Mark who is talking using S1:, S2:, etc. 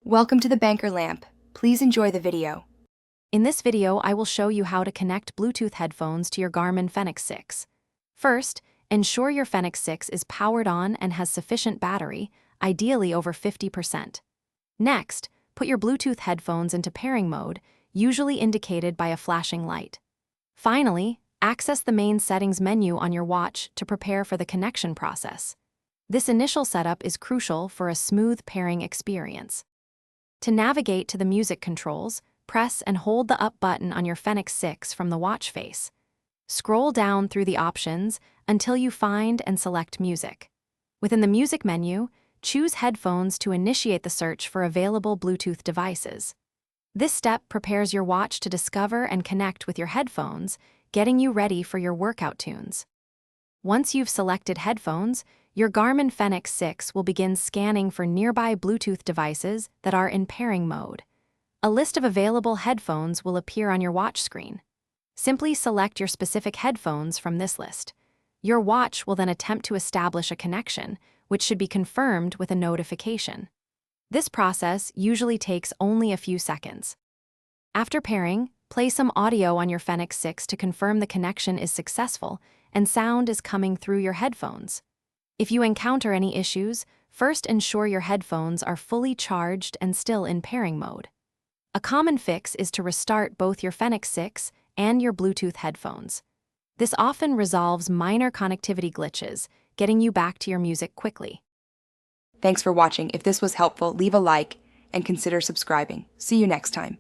S1: Welcome to the Banker Lamp. Please enjoy the video.
S2: In this video, I will show you how to connect Bluetooth headphones to your Garmin Fenix 6. First, ensure your Fenix 6 is powered on and has sufficient battery, ideally over 50%. Next, put your Bluetooth headphones into pairing mode, usually indicated by a flashing light. Finally, access the main settings menu on your watch to prepare for the connection process. This initial setup is crucial for a smooth pairing experience. To navigate to the music controls, press and hold the up button on your Fenix 6 from the watch face. Scroll down through the options until you find and select music. Within the music menu, choose headphones to initiate the search for available Bluetooth devices. This step prepares your watch to discover and connect with your headphones, getting you ready for your workout tunes. Once you've selected headphones, your Garmin Fenix 6 will begin scanning for nearby Bluetooth devices that are in pairing mode. A list of available headphones will appear on your watch screen. Simply select your specific headphones from this list. Your watch will then attempt to establish a connection, which should be confirmed with a notification. This process usually takes only a few seconds. After pairing, play some audio on your Fenix 6 to confirm the connection is successful and sound is coming through your headphones. If you encounter any issues, first ensure your headphones are fully charged and still in pairing mode. A common fix is to restart both your Fenix 6 and your Bluetooth headphones. This often resolves minor connectivity glitches, getting you back to your music quickly.
S1: Thanks for watching. If this was helpful, leave a like and consider subscribing. See you next time.